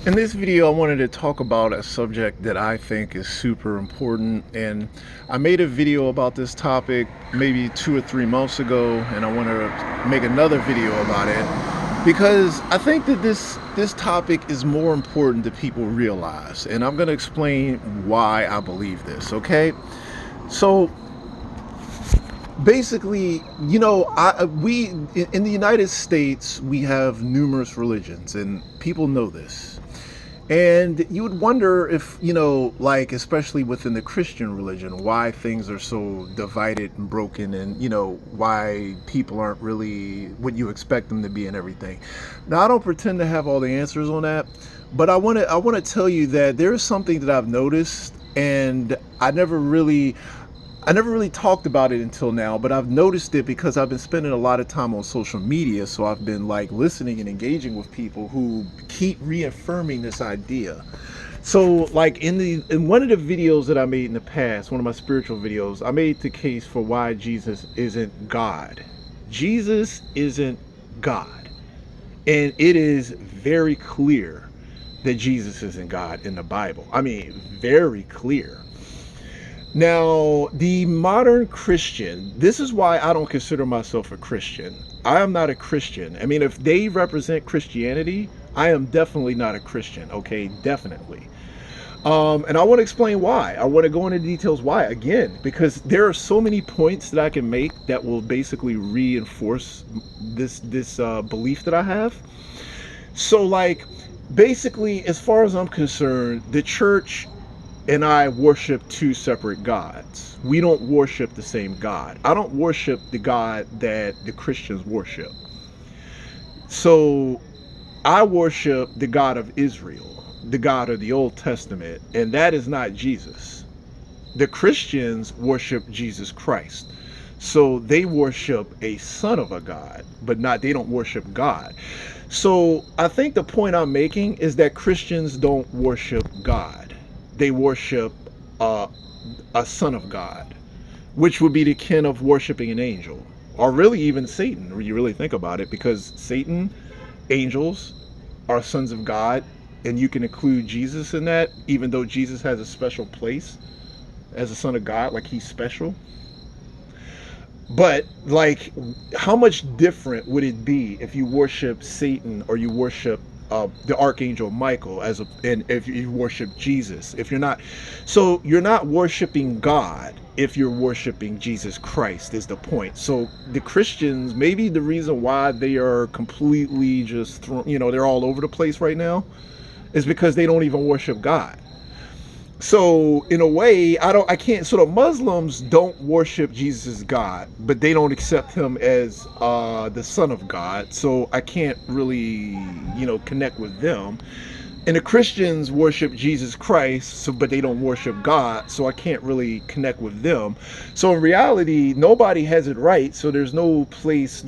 In this video, I wanted to talk about a subject that I think is super important. And I made a video about this topic maybe 2 or 3 months ago, and I want to make another video about it because I think that this topic is more important than people realize. And I'm going to explain why I believe this, okay? So basically, we in the United States, we have numerous religions, and people know this. And you would wonder if, like, especially within the Christian religion, why things are so divided and broken, and, why people aren't really what you expect them to be and everything. Now, I don't pretend to have all the answers on that, but I want to tell you that there is something that I've noticed, and I never really talked about it until now, but I've noticed it because I've been spending a lot of time on social media. So I've been like listening and engaging with people who keep reaffirming this idea. So like in one of the videos that I made in the past, one of my spiritual videos, I made the case for why Jesus isn't God. Jesus isn't God. And it is very clear that Jesus isn't God in the Bible. I mean, very clear. Now, the modern Christian, this is why I don't consider myself a Christian. I am not a Christian. I mean, if they represent Christianity, I am definitely not a Christian, okay? Definitely. And I want to explain why. I want to go into details why, again, because there are so many points that I can make that will basically reinforce this belief that I have. So, like, basically, as far as I'm concerned, the church and I worship two separate gods. We don't worship the same God. I don't worship the God that the Christians worship. So I worship the God of Israel, the God of the Old Testament, and that is not Jesus. The Christians worship Jesus Christ. So they worship a son of a God, but they don't worship God. So I think the point I'm making is that Christians don't worship God. They worship uh, a son of God, which would be the kin of worshiping an angel, or really even Satan, when you really think about it, because Satan, angels are sons of God, and you can include Jesus in that, even though Jesus has a special place as a son of God, like he's special. But like, how much different would it be if you worship Satan or you worship the archangel Michael and if you worship Jesus? If you're not, so you're not worshiping God if you're worshiping Jesus Christ is the point. So the Christians, maybe the reason why they are completely just they're all over the place right now is because they don't even worship God. So in a way, I can't. So the Muslims don't worship Jesus as God, but they don't accept him as the Son of God. So I can't really connect with them. And the Christians worship Jesus Christ, so but they don't worship God, so I can't really connect with them. So in reality, nobody has it right. So there's no place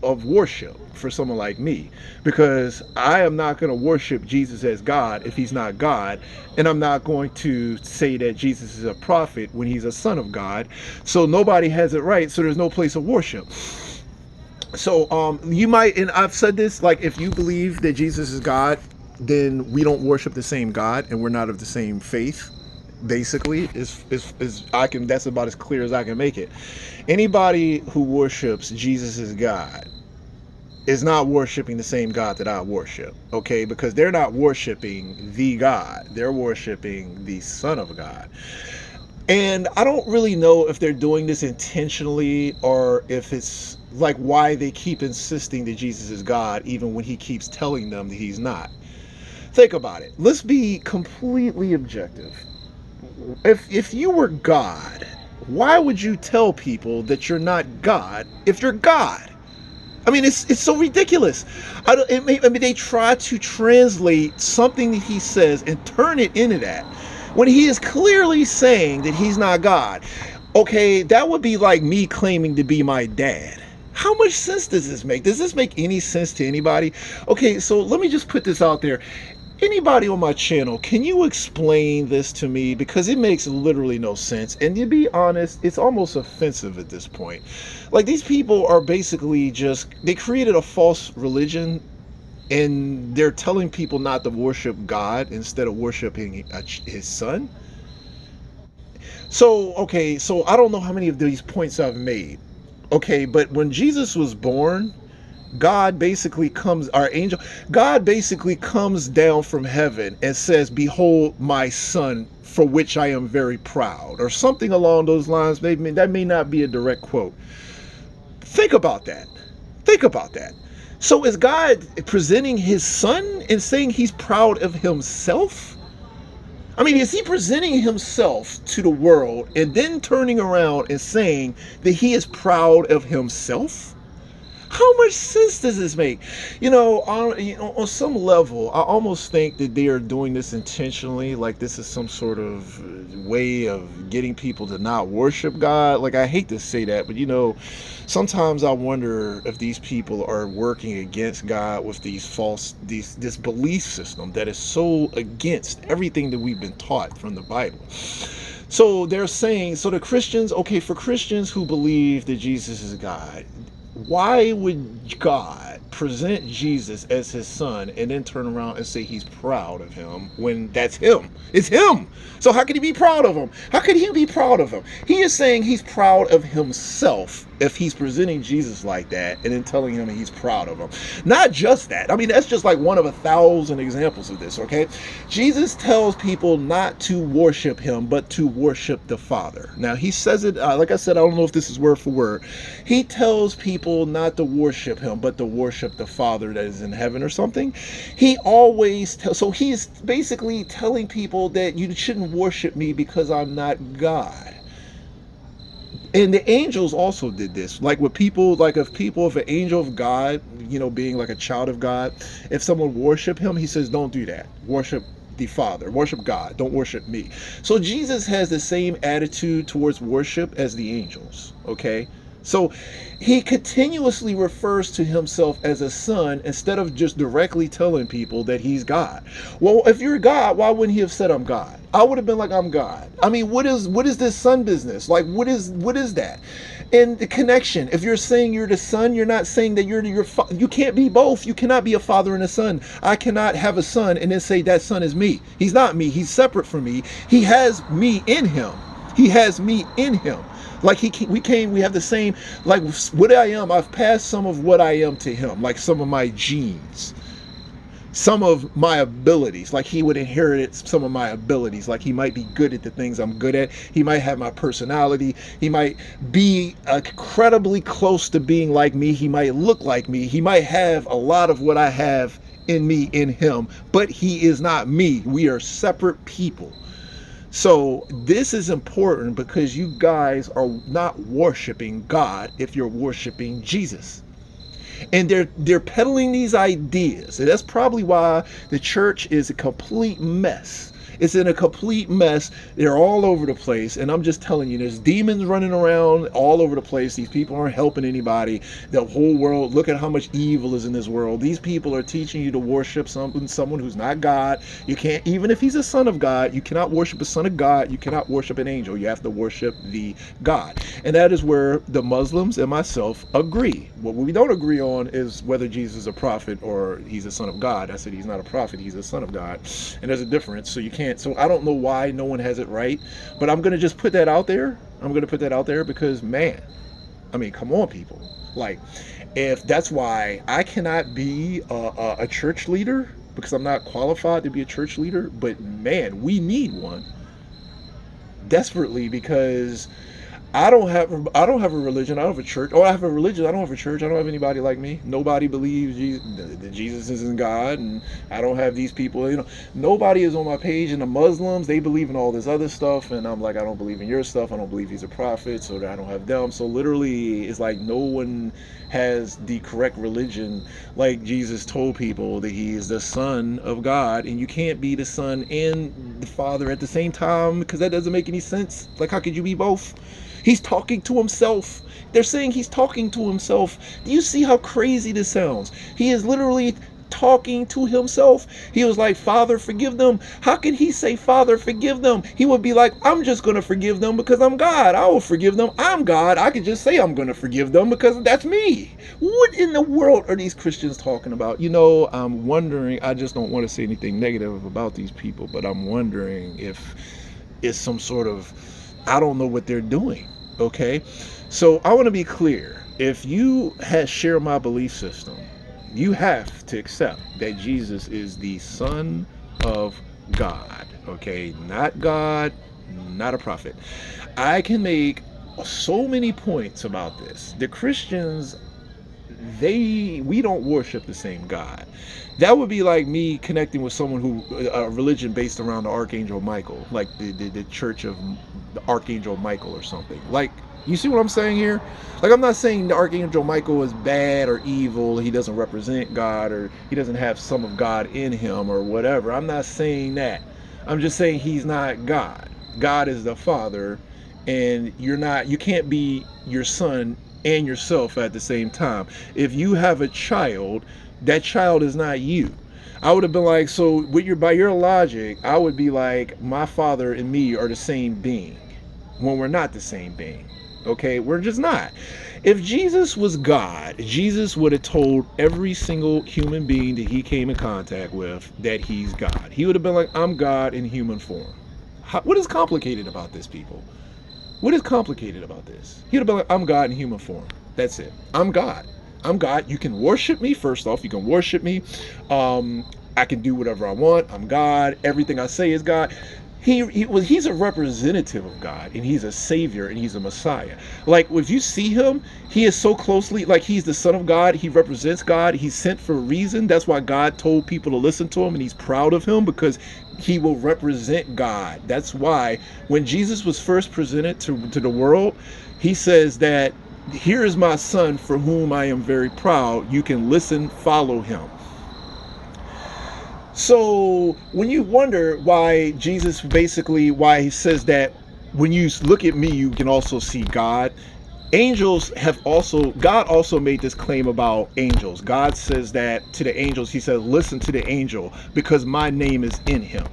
of worship for someone like me, because I am not going to worship Jesus as God if he's not God, and I'm not going to say that Jesus is a prophet when he's a son of God. So nobody has it right, so there's no place of worship. So you might, and I've said this, like, if you believe that Jesus is God, then we don't worship the same God and we're not of the same faith. Basically, is I can that's about as clear as I can make it. Anybody who worships Jesus as God is not worshiping the same God that I worship, okay? Because they're not worshiping the God, they're worshiping the Son of God. And I don't really know if they're doing this intentionally or if it's like why they keep insisting that Jesus is God even when he keeps telling them that he's not. Think about it. Let's be completely objective. If you were God, why would you tell people that you're not God if you're God? I mean, it's so ridiculous. I mean, they try to translate something that he says and turn it into that when he is clearly saying that he's not God. Okay, that would be like me claiming to be my dad. How much sense does this make? Does this make any sense to anybody? Okay, so let me just put this out there. Anybody on my channel, can you explain this to me? Because it makes literally no sense. And to be honest, it's almost offensive at this point. Like, these people are basically just, they created a false religion and they're telling people not to worship God instead of worshiping his son. So, okay, so I don't know how many of these points I've made. Okay, but when Jesus was born, God basically comes, our angel, God basically comes down from heaven and says, "Behold my son, for which I am very proud," or something along those lines. Maybe that may not be a direct quote. Think about that. Think about that. So is God presenting his son and saying he's proud of himself? I mean, is he presenting himself to the world and then turning around and saying that he is proud of himself? How much sense does this make? On some level, I almost think that they are doing this intentionally. Like this is some sort of way of getting people to not worship God. Like I hate to say that, but sometimes I wonder if these people are working against God with this belief system that is so against everything that we've been taught from the Bible. So they're saying, so the Christians, okay, for Christians who believe that Jesus is God, why would God present Jesus as his son and then turn around and say he's proud of him when that's him? It's him. So how could he be proud of him? How could he be proud of him? He is saying he's proud of himself if he's presenting Jesus like that and then telling him he's proud of him. Not just that. I mean, that's just like one of 1,000 examples of this, okay? Jesus tells people not to worship him, but to worship the Father. Now, he says it, like I said, I don't know if this is word for word. He tells people not to worship him, but to worship the Father that is in heaven or something. He always tells, so he's basically telling people that you shouldn't worship me because I'm not God. And the angels also did this. Like with people, like if an angel of God, being like a child of God, if someone worship him, he says, don't do that. Worship the Father, worship God, don't worship me. So Jesus has the same attitude towards worship as the angels, okay? So he continuously refers to himself as a son instead of just directly telling people that he's God. Well, if you're God, why wouldn't he have said I'm God? I would have been like, I'm God. I mean, what is this son business? Like, what is that? And the connection, if you're saying you're the son, you're not saying that you can't be both. You cannot be a father and a son. I cannot have a son and then say that son is me. He's not me. He's separate from me. He has me in him. He has me in him. Like we have the same, like what I am, I've passed some of what I am to him, like some of my genes, some of my abilities, like he would inherit some of my abilities, like he might be good at the things I'm good at. He might have my personality. He might be incredibly close to being like me. He might look like me. He might have a lot of what I have in me, in him, but he is not me. We are separate people. So this is important because you guys are not worshiping God if you're worshiping Jesus. And they're peddling these ideas. And that's probably why the church is a complete mess. It's in a complete mess. They're all over the place. And I'm just telling you, there's demons running around all over the place. These people aren't helping anybody. The whole world, look at how much evil is in this world. These people are teaching you to worship someone who's not God. You can't, even if he's a son of God, you cannot worship a son of God. You cannot worship an angel. You have to worship the God. And that is where the Muslims and myself agree. What we don't agree on is whether Jesus is a prophet or he's a son of God. I said he's not a prophet, he's a son of God. And there's a difference. So you can't. So I don't know why no one has it right, but I'm going to just put that out there. I'm going to put that out there because, man, I mean, come on, people. Like, if that's why I cannot be a church leader because I'm not qualified to be a church leader, but man, we need one desperately because I don't have a religion. I don't have a church. Oh, I have a religion. I don't have a church. I don't have anybody like me. Nobody believes that Jesus isn't God, and I don't have these people. Nobody is on my page. And the Muslims, they believe in all this other stuff, and I'm like, I don't believe in your stuff. I don't believe he's a prophet, so I don't have them. So literally, it's like no one has the correct religion. Like Jesus told people that he is the Son of God, and you can't be the Son and the Father at the same time because that doesn't make any sense. Like, how could you be both? He's talking to himself. They're saying he's talking to himself. Do you see how crazy this sounds? He is literally talking to himself. He was like, Father, forgive them. How can he say, Father, forgive them? He would be like, I'm just going to forgive them because I'm God. I will forgive them. I'm God. I can just say I'm going to forgive them because that's me. What in the world are these Christians talking about? I'm wondering, I just don't want to say anything negative about these people, but I'm wondering if it's some sort of, I don't know what they're doing. Okay. So I want to be clear. If you share my belief system, you have to accept that Jesus is the Son of God. Okay. Not God, not a prophet. I can make so many points about this. The Christians, we don't worship the same God. That would be like me connecting with someone who a religion based around the Archangel Michael, like the Church of the Archangel Michael or something. Like, you see what I'm saying here? Like, I'm not saying the Archangel Michael is bad or evil, he doesn't represent God, or he doesn't have some of God in him or whatever. I'm not saying that. I'm just saying he's not God. God is the Father, and you can't be your son and yourself at the same time. If you have a child, that child is not you. I would have been like, so by your logic, I would be like, my father and me are the same being, when we're not the same being. Okay, we're just not. If Jesus was God, Jesus would have told every single human being that he came in contact with that he's God. He would have been like, I'm God in human form. What is complicated about this, people? What is complicated about this? He would have been like, I'm God in human form. That's it. I'm God. I'm God. You can worship me. First off, you can worship me. I can do whatever I want. I'm God. Everything I say is God. He's a representative of God, and he's a savior, and he's a Messiah. Like, if you see him, he is so closely, like, he's the Son of God. He represents God. He's sent for a reason. That's why God told people to listen to him, and he's proud of him because he will represent God. That's why when Jesus was first presented to the world, he says that, here is my son for whom I am very proud. You can listen, follow him. So when you wonder why Jesus why he says that when you look at me, you can also see God. God also made this claim about angels. God says that to the angels, he says, listen to the angel because my name is in him.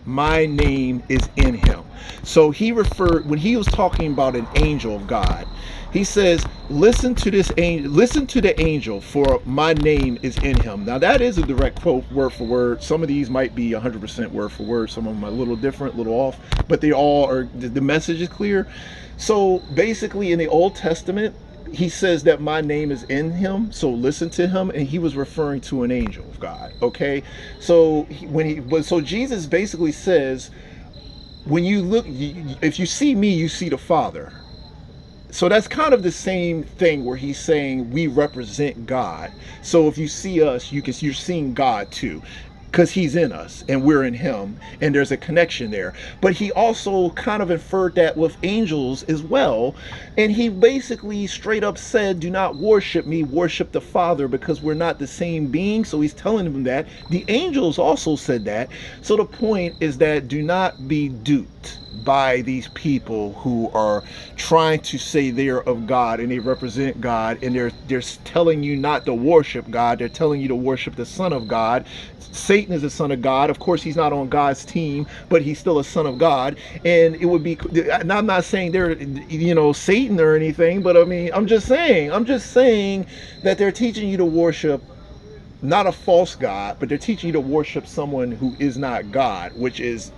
My name is in him. So when he was talking about an angel of God, he says, listen to the angel, for my name is in him. Now that is a direct quote, word for word. Some of these might be 100% word for word. Some of them are a little different, a little off, but they all are, the message is clear. So basically in the Old Testament, he says that my name is in him, so listen to him, and he was referring to an angel of God. Okay, so Jesus basically says, when you look, if you see me, you see the Father. So that's kind of the same thing where he's saying we represent God. So if you see us, you're seeing God too, because he's in us and we're in him, and there's a connection there. But he also kind of inferred that with angels as well, and he basically straight up said, do not worship me, worship the Father, because we're not the same being. So he's telling them that. The angels also said that. So the point is that do not be duped by these people who are trying to say they're of God and they represent God, and they're telling you not to worship God. They're telling you to worship the Son of God. Satan is a son of God. Of course, he's not on God's team, but he's still a son of God. And it would be, and I'm not saying they're, Satan or anything, but I mean, I'm just saying that they're teaching you to worship not a false God, but they're teaching you to worship someone who is not God, which is,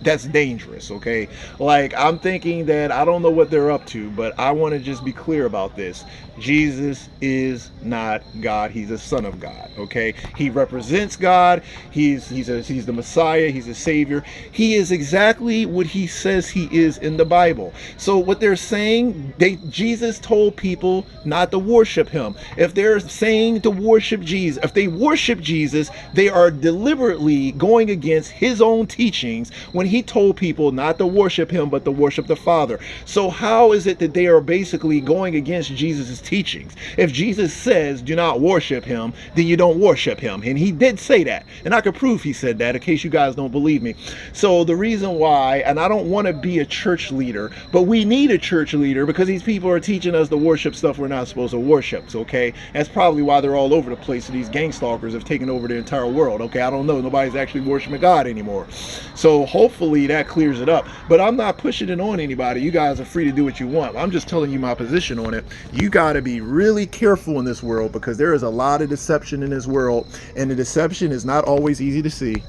that's dangerous. Okay, like, I'm thinking that, I don't know what they're up to, but I want to just be clear about this. Jesus is not God. He's a son of God. Okay, he represents God. He's the Messiah. He's a savior. He is exactly what he says he is in the Bible. So what they're saying, Jesus told people not to worship him. If they're saying to worship Jesus, if they worship Jesus, they are deliberately going against his own teaching teachings when he told people not to worship him but to worship the Father? So how is it that they are basically going against Jesus's teachings? If Jesus says do not worship him, then you don't worship him. And he did say that. And I could prove he said that in case you guys don't believe me. So the reason why, and I don't want to be a church leader, but we need a church leader because these people are teaching us to worship stuff we're not supposed to worship. Okay, that's probably why they're all over the place. And these gang stalkers have taken over the entire world. Okay, I don't know, nobody's actually worshiping God anymore. So hopefully that clears it up, but I'm not pushing it on anybody. You guys are free to do what you want. I'm just telling you my position on it. You got to be really careful in this world because there is a lot of deception in this world, and the deception is not always easy to see.